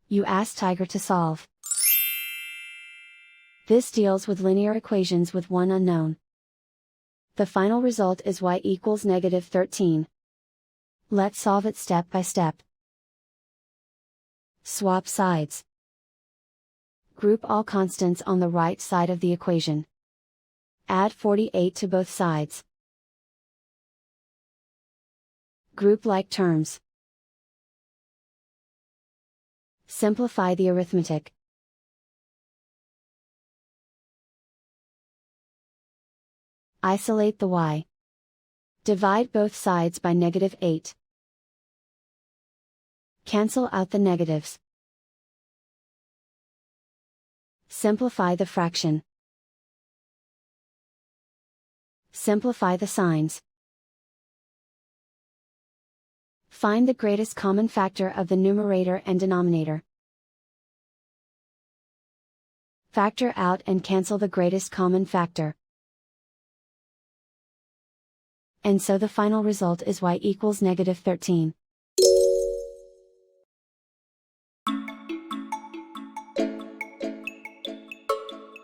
You ask Tiger to solve. This deals with linear equations with one unknown. The final result is y equals -13. Let's solve it step by step. Swap sides. Group all constants on the right side of the equation. Add 48 to both sides. Group like terms. Simplify the arithmetic. Isolate the y. Divide both sides by -8. Cancel out the negatives. Simplify the fraction. Simplify the signs. Find the greatest common factor of the numerator and denominator. Factor out and cancel the greatest common factor. And so the final result is y equals -13.